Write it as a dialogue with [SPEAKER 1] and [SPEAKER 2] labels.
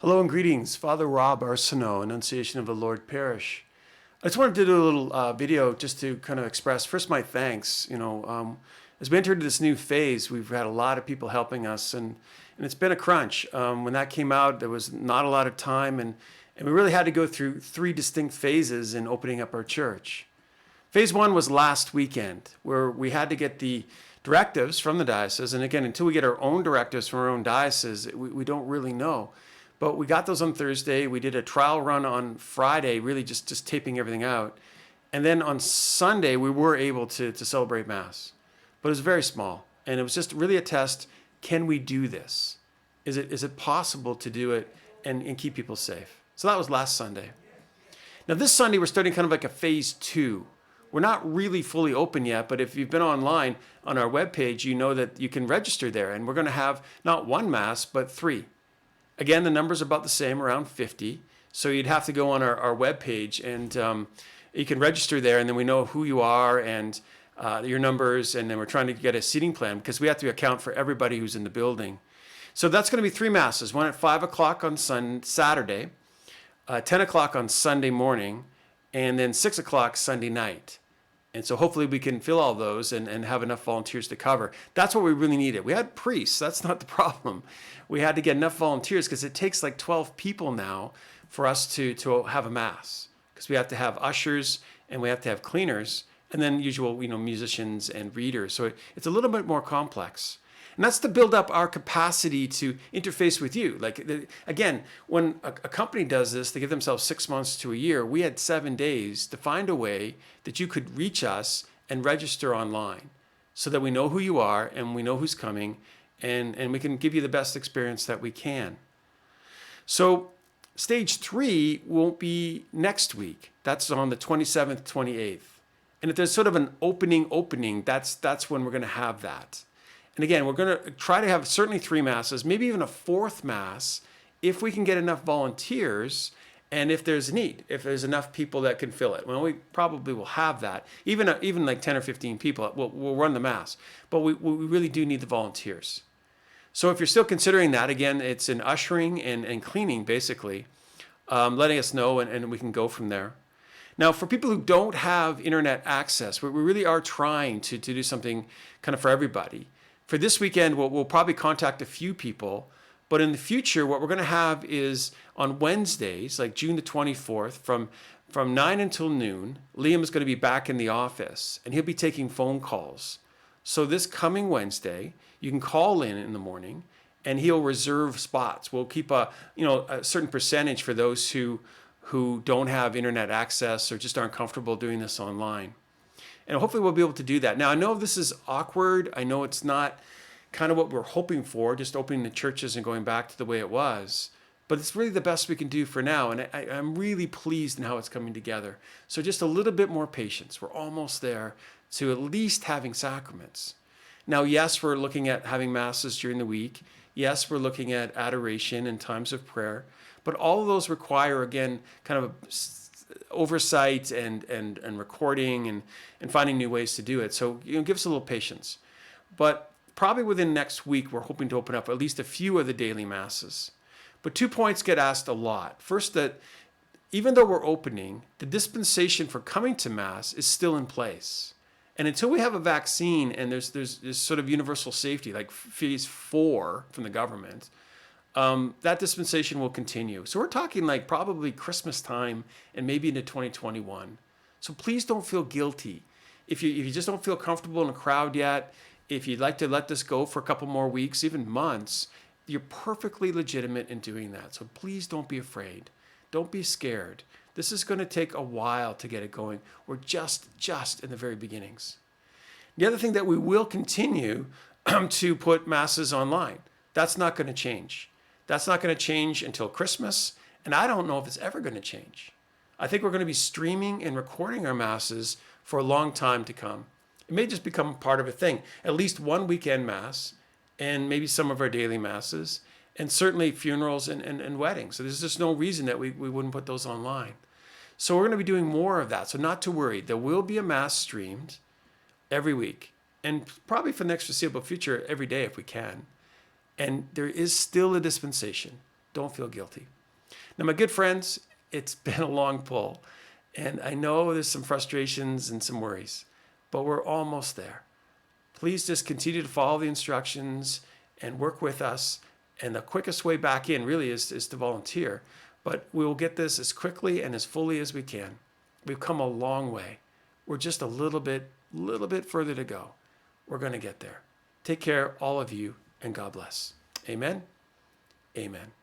[SPEAKER 1] Hello and greetings. Father Rob Arsenault, Annunciation of the Lord Parish. I just wanted to do a little video just to kind of express first my thanks. As we entered this new phase, we've had a lot of people helping us, and it's been a crunch. When that came out, there was not a lot of time, and we really had to go through three distinct phases in opening up our church. Phase one was last weekend, where we had to get the directives from the diocese, and again, until we get our own directives from our own diocese, we don't really know. But we got those on Thursday. We did a trial run on Friday, really just taping everything out. And then on Sunday, we were able to celebrate Mass. But it was very small. And it was just really a test. Can we do this? Is it possible to do it and keep people safe? So that was last Sunday. Now this Sunday, we're starting kind of like a phase two. We're not really fully open yet, but if you've been online on our webpage, you know that you can register there. And we're going to have not one Mass, but three. Again, the number's about the same, around 50. So you'd have to go on our webpage and you can register there, and then we know who you are and your numbers, and then we're trying to get a seating plan because we have to account for everybody who's in the building. So that's going to be three Masses, one at 5 o'clock on Saturday, 10 o'clock on Sunday morning, and then 6 o'clock Sunday night. And so hopefully we can fill all those and have enough volunteers to cover. That's what we really needed. We had priests. That's not the problem. We had to get enough volunteers because it takes like 12 people now for us to have a Mass. Because we have to have ushers and we have to have cleaners and then usual musicians and readers. So it's a little bit more complex. And that's to build up our capacity to interface with you. Again, when a company does this, they give themselves 6 months to a year. We had 7 days to find a way that you could reach us and register online so that we know who you are and we know who's coming and we can give you the best experience that we can. So stage 3 won't be next week. That's on the 27th, 28th. And if there's sort of an opening, that's when we're going to have that. And again, we're going to try to have certainly 3 Masses, maybe even a 4th Mass, if we can get enough volunteers and if there's need, if there's enough people that can fill it. Well, we probably will have that. Even like 10 or 15 people, we'll run the Mass. But we really do need the volunteers. So if you're still considering that, again, it's an ushering and cleaning, basically, letting us know, and we can go from there. Now, for people who don't have internet access, we really are trying to do something kind of for everybody. For this weekend, we'll probably contact a few people, but in the future, what we're going to have is on Wednesdays, like June the 24th, from 9 until noon, Liam is going to be back in the office, and he'll be taking phone calls. So this coming Wednesday, you can call in the morning, and he'll reserve spots. We'll keep a certain percentage for those who don't have internet access or just aren't comfortable doing this online. And hopefully we'll be able to do that. Now, I know this is awkward. I know it's not kind of what we're hoping for, just opening the churches and going back to the way it was. But it's really the best we can do for now. And I'm really pleased in how it's coming together. So just a little bit more patience. We're almost there to at least having sacraments. Now, yes, we're looking at having Masses during the week. Yes, we're looking at adoration and times of prayer. But all of those require, again, kind of oversight and recording and finding new ways to do it. So give us a little patience. But probably within next week, we're hoping to open up at least a few of the daily Masses. But 2 points get asked a lot. First, that even though we're opening, the dispensation for coming to Mass is still in place. And until we have a vaccine and there's sort of universal safety, like phase 4 from the government, that dispensation will continue. So we're talking like probably Christmas time and maybe into 2021. So please don't feel guilty. If you just don't feel comfortable in a crowd yet, if you'd like to let this go for a couple more weeks, even months, you're perfectly legitimate in doing that. So please don't be afraid. Don't be scared. This is going to take a while to get it going. We're just in the very beginnings. The other thing that we will continue to put Masses online. That's not going to change. That's not going to change until Christmas, and I don't know if it's ever going to change. I think we're going to be streaming and recording our Masses for a long time to come. It may just become part of a thing, at least one weekend Mass, and maybe some of our daily Masses, and certainly funerals and weddings. So there's just no reason that we wouldn't put those online. So we're going to be doing more of that, so not to worry. There will be a Mass streamed every week, and probably for the next foreseeable future, every day if we can. And there is still a dispensation. Don't feel guilty. Now, my good friends, it's been a long pull, and I know there's some frustrations and some worries, but we're almost there. Please just continue to follow the instructions and work with us. And the quickest way back in really is to volunteer. But we will get this as quickly and as fully as we can. We've come a long way. We're just a little bit further to go. We're going to get there. Take care, all of you, and God bless. Amen. Amen.